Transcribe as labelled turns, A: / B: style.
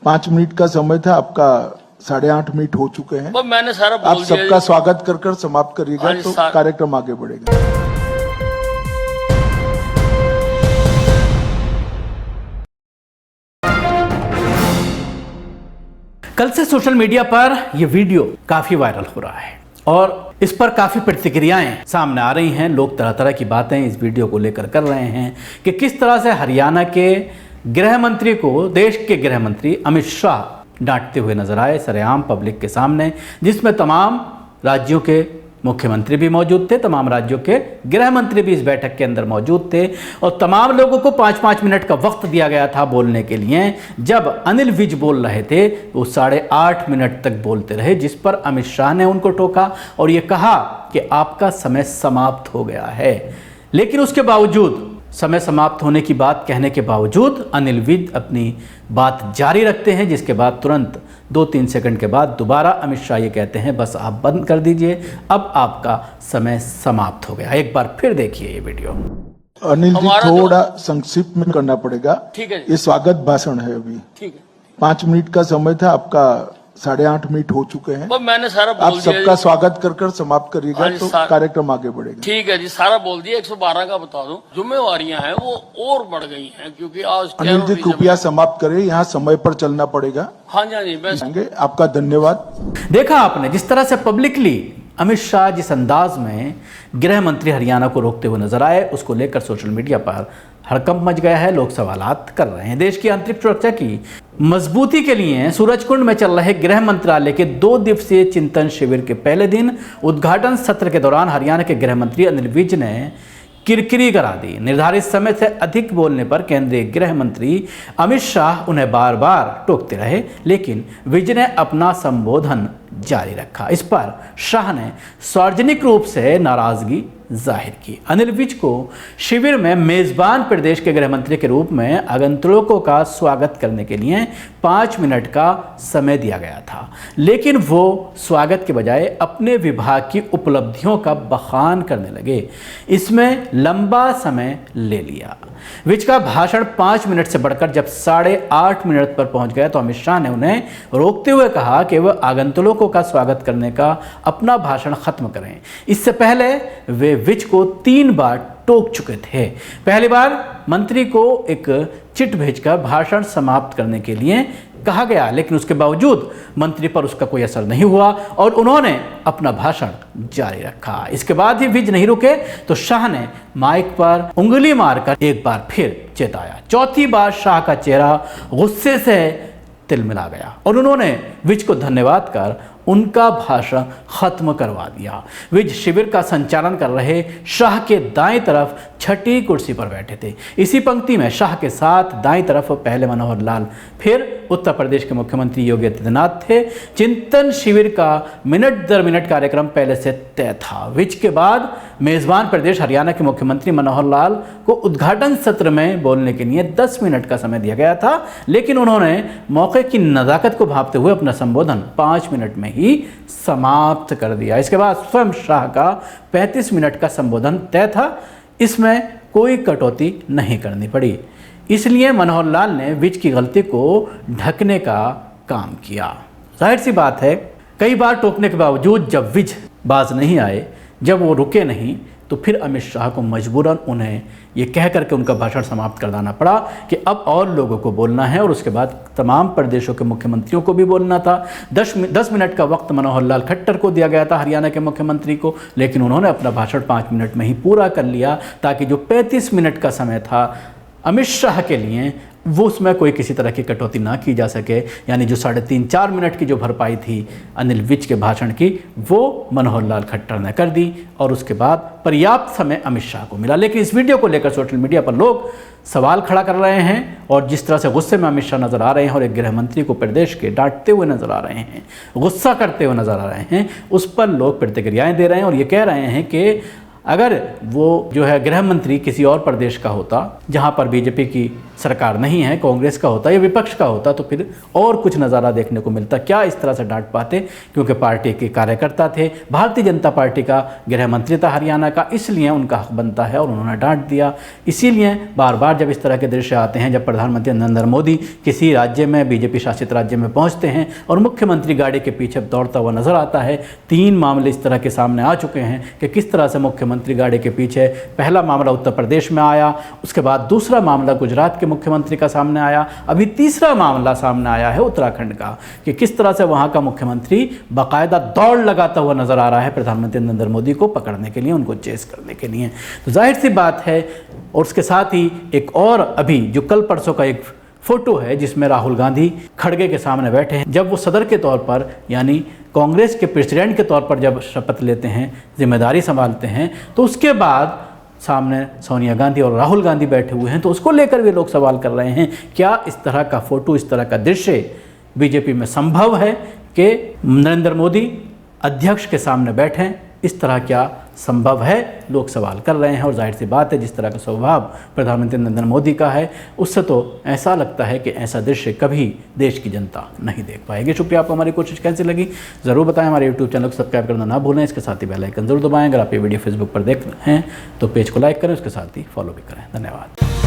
A: 5 minute का समय था, आपका 8.5 मिनट हो चुके हैं।
B: मैंने सारा
A: आप सबका स्वागत कर समाप्त करिएगा तो कार्यक्रम आगे बढ़ेगा।
C: कल से सोशल मीडिया पर यह वीडियो काफी वायरल हो रहा है और इस पर काफी प्रतिक्रियाएं सामने आ रही हैं। लोग तरह तरह की बातें इस वीडियो को लेकर कर रहे हैं कि किस तरह से हरियाणा के गृह मंत्री को देश के गृह मंत्री अमित शाह डांटते हुए नजर आए सरेआम पब्लिक के सामने, जिसमें तमाम राज्यों के मुख्यमंत्री भी मौजूद थे, तमाम राज्यों के गृह मंत्री भी इस बैठक के अंदर मौजूद थे और तमाम लोगों को 5-5 मिनट का वक्त दिया गया था बोलने के लिए। जब अनिल विज बोल रहे थे वो 8.5 मिनट तक बोलते रहे, जिस पर अमित शाह ने उनको टोका और ये कहा कि आपका समय समाप्त हो गया है। लेकिन उसके बावजूद, समय समाप्त होने की बात कहने के बावजूद अनिल विज अपनी बात जारी रखते हैं, जिसके बाद तुरंत 2-3 सेकंड के बाद दोबारा अमित शाह ये कहते हैं बस आप बंद कर दीजिए, अब आपका समय समाप्त हो गया। एक बार फिर देखिए ये वीडियो।
A: अनिल जी थोड़ा संक्षिप्त में करना पड़ेगा,
B: ठीक है।
A: ये स्वागत भाषण है अभी,
B: ठीक है।
A: 5 मिनट का समय था, आपका 8.5 मिनट हो चुके हैं।
B: मैंने सारा
A: आप सबका स्वागत कर समाप्त करिएगा तो कार्यक्रम आगे बढ़ेगा।
B: ठीक है जी, सारा बोल दिया। 112 का बता दूं, जिम्मेवारियां हैं वो और बढ़ गई हैं क्योंकि आज
A: अनिल जी कृपया समाप्त करें, यहाँ समय पर चलना पड़ेगा।
B: हाँ जी, मैं
A: आपका धन्यवाद।
C: देखा आपने जिस तरह से पब्लिकली अमित शाह जिस अंदाज में गृह मंत्री हरियाणा को रोकते हुए नजर आए, उसको लेकर सोशल मीडिया पर हड़कंप मच गया है। लोग सवालात कर रहे हैं। देश की आंतरिक सुरक्षा की मजबूती के लिए सूरजकुंड में चल रहे गृह मंत्रालय के 2 दिवसीय चिंतन शिविर के पहले दिन उद्घाटन सत्र के दौरान हरियाणा के गृह मंत्री अनिल विज ने किरकिरी करा दी। निर्धारित समय से अधिक बोलने पर केंद्रीय गृह मंत्री अमित शाह उन्हें बार बार टोकते रहे, लेकिन विज ने अपना संबोधन जारी रखा। इस पर शाह ने सार्वजनिक रूप से नाराजगी जाहिर की। अनिल विज को शिविर में मेजबान प्रदेश के गृह मंत्री के रूप में आगंतुकों का स्वागत करने के लिए 5 मिनट का समय दिया गया था, लेकिन वो स्वागत के बजाय अपने विभाग की उपलब्धियों का बखान करने लगे। इसमें लंबा समय ले लिया। विज का भाषण 5 मिनट से बढ़कर जब 8.5 मिनट पर पहुंच गया तो अमित शाह ने उन्हें रोकते हुए कहा कि वह आगंतुकों का स्वागत करने का अपना भाषण खत्म करें। इससे पहले वे विज को 3 बार टोक चुके थे। पहली बार मंत्री को एक चिट भेजकर भाषण समाप्त करने के लिए कहा गया, लेकिन उसके बावजूद मंत्री पर उसका कोई असर नहीं हुआ और उन्होंने अपना भाषण जारी रखा। इसके बाद ही विज नहीं रुके तो शाह ने माइक पर उंगली मारकर एक बार फिर चेताया। चौथी बार शाह का चेहरा गुस्से से तिलमिला गया और उन्होंने विज को धन्यवाद कर उनका भाषण खत्म करवा दिया। विज शिविर का संचालन कर रहे शाह के दाएं तरफ 6ठी कुर्सी पर बैठे थे। इसी पंक्ति में शाह के साथ दाएं तरफ पहले मनोहर लाल, फिर उत्तर प्रदेश के मुख्यमंत्री योगी आदित्यनाथ थे। चिंतन शिविर का मिनट दर मिनट कार्यक्रम पहले से तय था। विज के बाद मेजबान प्रदेश हरियाणा के मुख्यमंत्री मनोहर लाल को उद्घाटन सत्र में बोलने के लिए 10 मिनट का समय दिया गया था, लेकिन उन्होंने मौके की नज़ाकत को भांपते हुए अपना संबोधन 5 मिनट में ही समाप्त कर दिया। इसके बाद स्वयं शाह का 35 मिनट का संबोधन तय था। इसमें कोई कटौती नहीं करनी पड़ी, इसलिए मनोहर लाल ने विज की गलती को ढकने का काम किया। जाहिर सी बात है, कई बार टोकने के बावजूद जब विज बाज नहीं आए, जब वो रुके नहीं, तो फिर अमित शाह को मजबूरन उन्हें ये कह करके उनका भाषण समाप्त कर देना पड़ा कि अब और लोगों को बोलना है और उसके बाद तमाम प्रदेशों के मुख्यमंत्रियों को भी बोलना था। 10 मिनट का वक्त मनोहर लाल खट्टर को दिया गया था, हरियाणा के मुख्यमंत्री को, लेकिन उन्होंने अपना भाषण 5 मिनट में ही पूरा कर लिया ताकि जो 35 मिनट का समय था अमित शाह के लिए वो उसमें कोई किसी तरह की कटौती ना की जा सके। यानी जो 3.5-4 मिनट की जो भरपाई थी अनिल विज के भाषण की, वो मनोहर लाल खट्टर ने कर दी और उसके बाद पर्याप्त समय अमित शाह को मिला। लेकिन इस वीडियो को लेकर सोशल मीडिया पर लोग सवाल खड़ा कर रहे हैं और जिस तरह से गुस्से में अमित शाह नजर आ रहे हैं और एक गृह मंत्री को प्रदेश के डांटते हुए नजर आ रहे हैं, गुस्सा करते हुए नजर आ रहे हैं, उस पर लोग प्रतिक्रियाएं दे रहे हैं और ये कह रहे हैं कि अगर वो जो है गृह मंत्री किसी और प्रदेश का होता जहाँ पर बीजेपी की सरकार नहीं है, कांग्रेस का होता या विपक्ष का होता तो फिर और कुछ नज़ारा देखने को मिलता। क्या इस तरह से डांट पाते, क्योंकि पार्टी के कार्यकर्ता थे, भारतीय जनता पार्टी का गृह मंत्री था हरियाणा का, इसलिए उनका हक बनता है और उन्होंने डांट दिया। इसीलिए बार बार जब इस तरह के दृश्य आते हैं, जब प्रधानमंत्री नरेंद्र मोदी किसी राज्य में, बीजेपी शासित राज्य में पहुंचते हैं और मुख्यमंत्री गाड़ी के पीछे दौड़ता हुआ नजर आता है, 3 मामले इस तरह के सामने आ चुके हैं कि किस तरह से मुख्यमंत्री गाड़ी के पीछे, पहला मामला उत्तर प्रदेश में आया, उसके बाद दूसरा मामला गुजरात के मुख्यमंत्री का सामने आया, अभी तीसरा मामला सामने आया है उत्तराखंड का, कि किस तरह से वहां का मुख्यमंत्री बाकायदा दौड़ लगाता हुआ नजर आ रहा है प्रधानमंत्री नरेंद्र मोदी को पकड़ने के लिए, उनको चेस करने के लिए। तो जाहिर सी बात है, और उसके साथ ही एक और अभी जो कल परसों का एक फोटो है जिसमें राहुल गांधी खड़गे के सामने बैठे हैं, जब वो सदर के तौर पर यानी कांग्रेस के प्रेसिडेंट के तौर पर जब शपथ लेते हैं, जिम्मेदारी संभालते हैं, तो उसके बाद सामने सोनिया गांधी और राहुल गांधी बैठे हुए हैं, तो उसको लेकर भी लोग सवाल कर रहे हैं, क्या इस तरह का फोटो, इस तरह का दृश्य बीजेपी में संभव है कि नरेंद्र मोदी अध्यक्ष के सामने बैठें? इस तरह क्या संभव है? लोग सवाल कर रहे हैं। और जाहिर सी बात है, जिस तरह का स्वभाव प्रधानमंत्री नरेंद्र मोदी का है, उससे तो ऐसा लगता है कि ऐसा दृश्य कभी देश की जनता नहीं देख पाएगी। शुक्रिया। आपको हमारी कोशिश कैसी लगी ज़रूर बताएं। हमारे यूट्यूब चैनल को सब्सक्राइब करना ना भूलें, इसके साथ ही बेल आइकन जरूर दबाएं। अगर आप ये वीडियो फेसबुक पर देख रहे हैं तो पेज को लाइक करें, उसके साथ ही फॉलो भी करें। धन्यवाद।